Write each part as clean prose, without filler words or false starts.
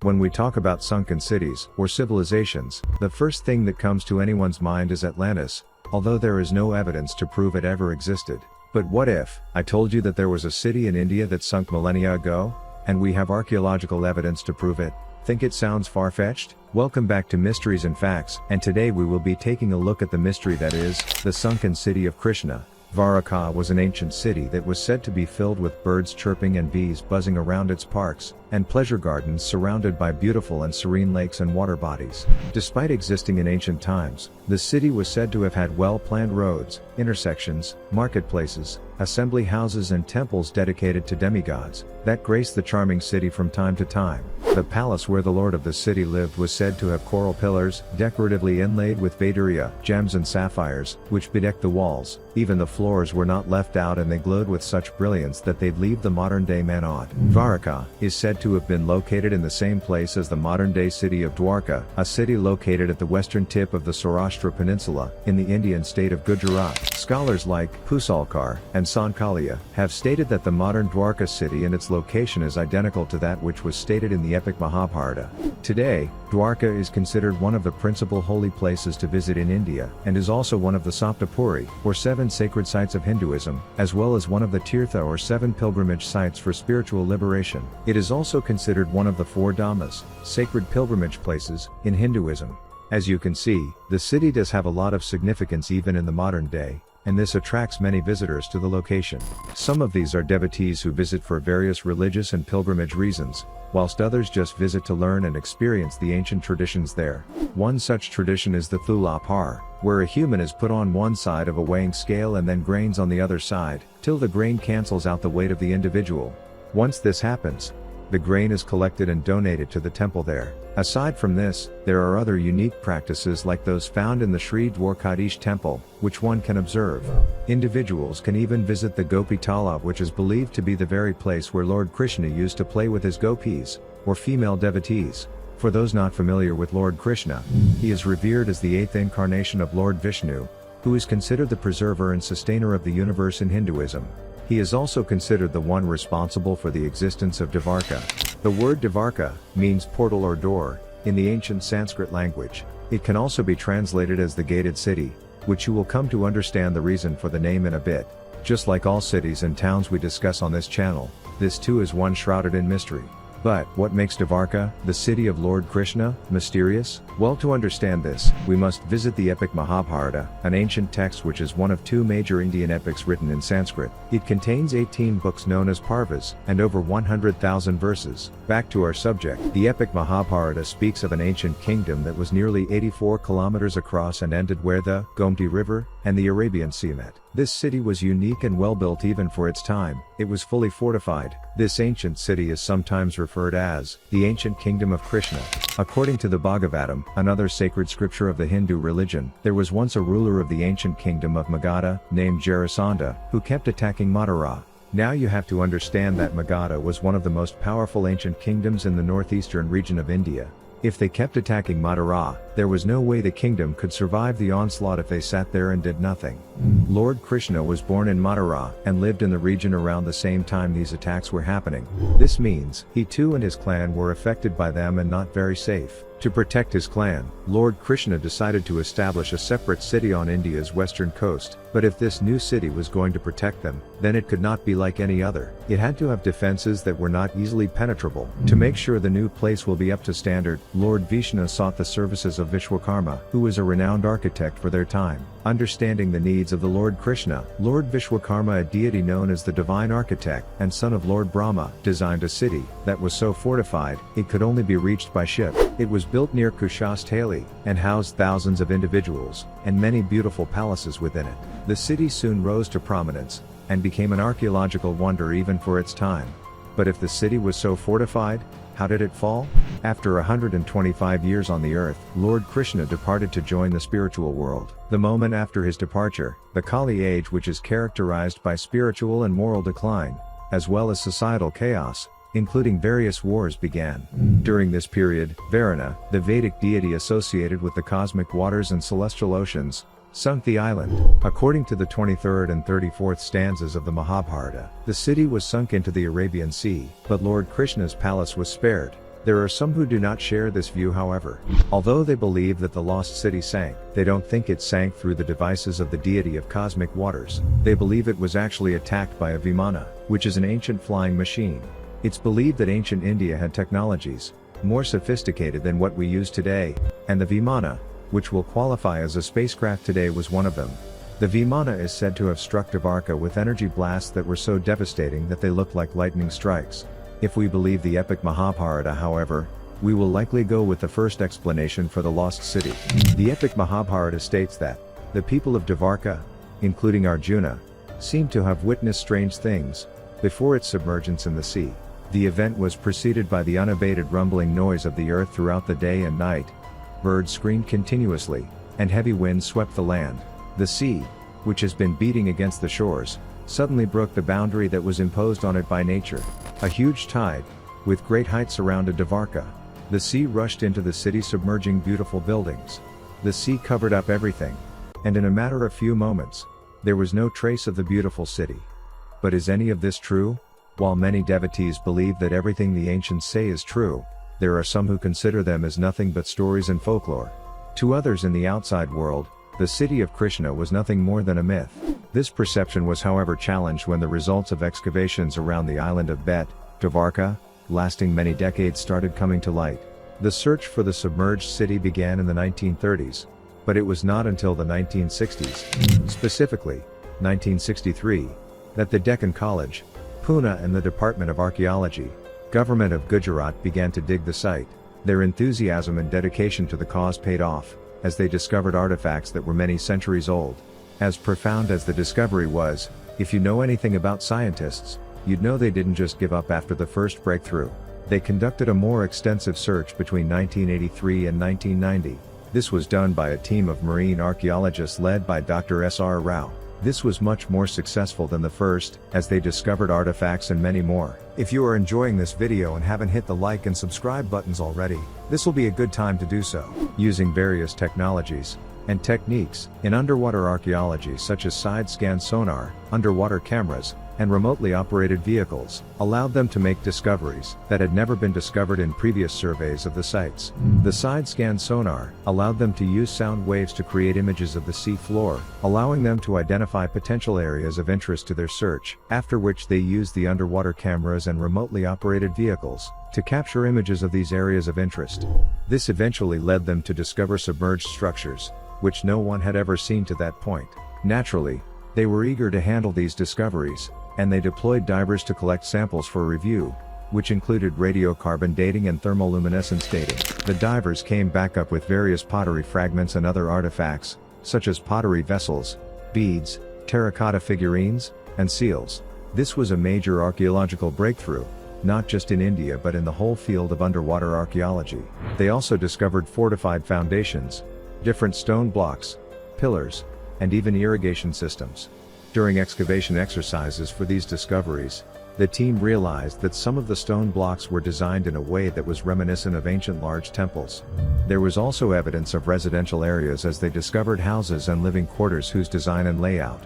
When we talk about sunken cities, or civilizations, the first thing that comes to anyone's mind is Atlantis, although there is no evidence to prove it ever existed. But what if I told you that there was a city in India that sunk millennia ago? And we have archaeological evidence to prove it? Think it sounds far-fetched? Welcome back to Mysteries and Facts, and today we will be taking a look at the mystery that is, the sunken city of Krishna. Dwaraka was an ancient city that was said to be filled with birds chirping and bees buzzing around its parks, and pleasure gardens surrounded by beautiful and serene lakes and water bodies. Despite existing in ancient times, the city was said to have had well-planned roads, intersections, marketplaces, assembly houses and temples dedicated to demigods, that graced the charming city from time to time. The palace where the lord of the city lived was said to have coral pillars, decoratively inlaid with vaiduria, gems and sapphires, which bedecked the walls. Even the floors were not left out, and they glowed with such brilliance that they'd leave the modern-day man awed. Dwaraka is said to have been located in the same place as the modern-day city of Dwarka, a city located at the western tip of the Saurashtra Peninsula, in the Indian state of Gujarat. Scholars like Pusalkar and Sankalia have stated that the modern Dwarka city and its location is identical to that which was stated in the epic Mahabharata. Today, Dwarka is considered one of the principal holy places to visit in India, and is also one of the Saptapuri, or 7 sacred sites of Hinduism, as well as one of the Tirtha, or 7 pilgrimage sites for spiritual liberation. It is also considered one of the 4 Dhammas, sacred pilgrimage places, in Hinduism. As you can see, the city does have a lot of significance even in the modern day, and this attracts many visitors to the location. Some of these are devotees who visit for various religious and pilgrimage reasons, whilst others just visit to learn and experience the ancient traditions there. One such tradition is the Thulapar, where a human is put on one side of a weighing scale and then grains on the other side, till the grain cancels out the weight of the individual. Once this happens, the grain is collected and donated to the temple there. Aside from this, there are other unique practices like those found in the Sri Dwarkadish temple, which one can observe. Individuals can even visit the Gopi Talab, which is believed to be the very place where Lord Krishna used to play with his gopis, or female devotees. For those not familiar with Lord Krishna, he is revered as the 8th incarnation of Lord Vishnu, who is considered the preserver and sustainer of the universe in Hinduism. He is also considered the one responsible for the existence of Dwarka. The word Dwarka means portal or door in the ancient Sanskrit language. It can also be translated as the gated city, which you will come to understand the reason for the name in a bit. Just like all cities and towns we discuss on this channel, this too is one shrouded in mystery. But, what makes Dwarka, the city of Lord Krishna, mysterious? Well, to understand this, we must visit the epic Mahabharata, an ancient text which is one of 2 major Indian epics written in Sanskrit. It contains 18 books known as Parvas, and over 100,000 verses. Back to our subject, the epic Mahabharata speaks of an ancient kingdom that was nearly 84 kilometers across and ended where the Gomti River and the Arabian Sea met. This city was unique and well built even for its time. It was fully fortified. This ancient city is sometimes referred as the ancient kingdom of Krishna. According to the Bhagavatam, another sacred scripture of the Hindu religion, there was once a ruler of the ancient kingdom of Magadha, named Jarasandha, who kept attacking Mathura. Now you have to understand that Magadha was one of the most powerful ancient kingdoms in the northeastern region of India. If they kept attacking Mathura, there was no way the kingdom could survive the onslaught if they sat there and did nothing. Lord Krishna was born in Mathura, and lived in the region around the same time these attacks were happening. This means, he too and his clan were affected by them and not very safe. To protect his clan, Lord Krishna decided to establish a separate city on India's western coast. But if this new city was going to protect them, then it could not be like any other. It had to have defenses that were not easily penetrable. To make sure the new place will be up to standard, Lord Vishnu sought the services of Vishwakarma, who was a renowned architect for their time. Understanding the needs of the Lord Krishna, Lord Vishwakarma, a deity known as the divine architect and son of Lord Brahma, designed a city that was so fortified, it could only be reached by ship. It was built near Kushasthali, and housed thousands of individuals, and many beautiful palaces within it. The city soon rose to prominence, and became an archaeological wonder even for its time. But if the city was so fortified, how did it fall? After 125 years on the earth, Lord Krishna departed to join the spiritual world. The moment after his departure, the Kali age, which is characterized by spiritual and moral decline, as well as societal chaos, including various wars, began. During this period, Varuna, the Vedic deity associated with the cosmic waters and celestial oceans, sunk the island. According to the 23rd and 34th stanzas of the Mahabharata, the city was sunk into the Arabian Sea, but Lord Krishna's palace was spared. There are some who do not share this view, however. Although they believe that the lost city sank, they don't think it sank through the devices of the deity of cosmic waters. They believe it was actually attacked by a Vimana, which is an ancient flying machine. It's believed that ancient India had technologies more sophisticated than what we use today, and the Vimana, which will qualify as a spacecraft today, was one of them. The Vimana is said to have struck Dwarka with energy blasts that were so devastating that they looked like lightning strikes. If we believe the epic Mahabharata, however, we will likely go with the first explanation for the lost city. The epic Mahabharata states that the people of Dwarka, including Arjuna, seem to have witnessed strange things before its submergence in the sea. The event was preceded by the unabated rumbling noise of the earth throughout the day and night. Birds screamed continuously, and heavy winds swept the land. The sea, which has been beating against the shores, suddenly broke the boundary that was imposed on it by nature. A huge tide, with great heights, surrounded Dwarka. The sea rushed into the city, submerging beautiful buildings. The sea covered up everything, and in a matter of few moments, there was no trace of the beautiful city. But is any of this true? While many devotees believe that everything the ancients say is true, there are some who consider them as nothing but stories and folklore. To others in the outside world, the city of Krishna was nothing more than a myth. This perception was, however, challenged when the results of excavations around the island of Dwarka, lasting many decades, started coming to light. The search for the submerged city began in the 1930s, but it was not until the 1960s, specifically 1963, that the Deccan College, Pune, and the Department of Archaeology, Government of Gujarat began to dig the site. Their enthusiasm and dedication to the cause paid off, as they discovered artifacts that were many centuries old. As profound as the discovery was, if you know anything about scientists, you'd know they didn't just give up after the first breakthrough. They conducted a more extensive search between 1983 and 1990. This was done by a team of marine archaeologists led by Dr. S.R. Rao. This was much more successful than the first, as they discovered artifacts and many more. If you are enjoying this video and haven't hit the like and subscribe buttons already, this will be a good time to do so. Using various technologies and techniques in underwater archaeology, such as side-scan sonar, underwater cameras, and remotely operated vehicles, allowed them to make discoveries that had never been discovered in previous surveys of the sites. The side-scan sonar allowed them to use sound waves to create images of the sea floor, allowing them to identify potential areas of interest to their search, after which they used the underwater cameras and remotely operated vehicles to capture images of these areas of interest. This eventually led them to discover submerged structures, which no one had ever seen to that point. Naturally, they were eager to handle these discoveries, and they deployed divers to collect samples for review, which included radiocarbon dating and thermoluminescence dating. The divers came back up with various pottery fragments and other artifacts, such as pottery vessels, beads, terracotta figurines, and seals. This was a major archaeological breakthrough, not just in India but in the whole field of underwater archaeology. They also discovered fortified foundations, different stone blocks, pillars, and even irrigation systems. During excavation exercises for these discoveries, the team realized that some of the stone blocks were designed in a way that was reminiscent of ancient large temples. There was also evidence of residential areas, as they discovered houses and living quarters whose design and layout.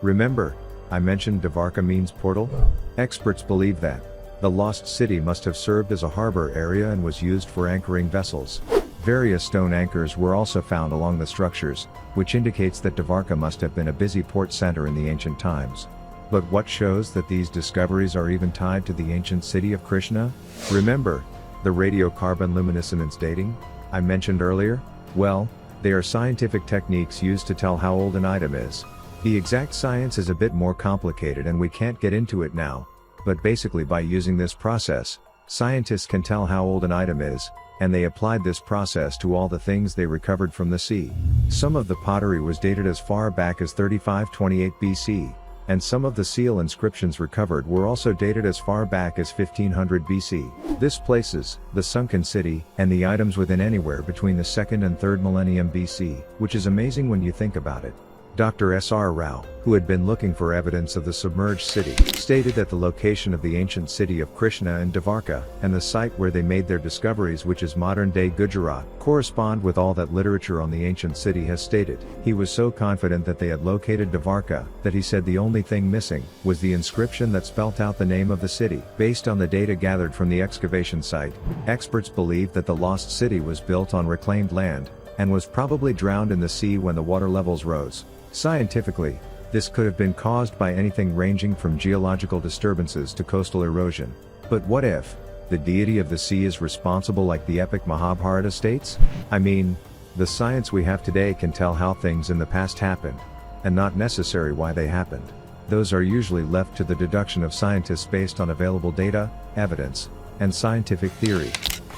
Remember, I mentioned Dwarka means portal? Experts believe that the lost city must have served as a harbor area and was used for anchoring vessels. Various stone anchors were also found along the structures, which indicates that Dwarka must have been a busy port center in the ancient times. But what shows that these discoveries are even tied to the ancient city of Krishna? Remember the radiocarbon luminescence dating I mentioned earlier? Well, they are scientific techniques used to tell how old an item is. The exact science is a bit more complicated and we can't get into it now, but basically by using this process, scientists can tell how old an item is, and they applied this process to all the things they recovered from the sea. Some of the pottery was dated as far back as 3528 BC, and some of the seal inscriptions recovered were also dated as far back as 1500 BC. This places the Sunken City and the items within anywhere between the 2nd and 3rd millennium BC, which is amazing when you think about it. Dr. S.R. Rao, who had been looking for evidence of the submerged city, stated that the location of the ancient city of Krishna in Dwarka, and the site where they made their discoveries, which is modern-day Gujarat, correspond with all that literature on the ancient city has stated. He was so confident that they had located Dwarka, that he said the only thing missing was the inscription that spelt out the name of the city. Based on the data gathered from the excavation site, experts believe that the lost city was built on reclaimed land, and was probably drowned in the sea when the water levels rose. Scientifically, this could have been caused by anything ranging from geological disturbances to coastal erosion. But what if the deity of the sea is responsible, like the epic Mahabharata states? I mean, the science we have today can tell how things in the past happened, and not necessarily why they happened. Those are usually left to the deduction of scientists based on available data, evidence, and scientific theory.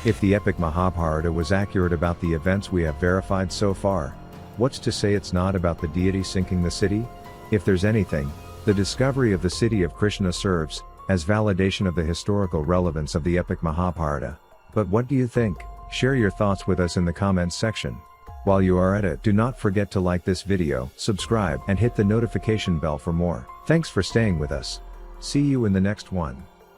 If the epic Mahabharata was accurate about the events we have verified so far, what's to say it's not about the deity sinking the city? If there's anything, the discovery of the city of Krishna serves as validation of the historical relevance of the epic Mahabharata. But what do you think? Share your thoughts with us in the comments section. While you are at it, do not forget to like this video, subscribe, and hit the notification bell for more. Thanks for staying with us. See you in the next one.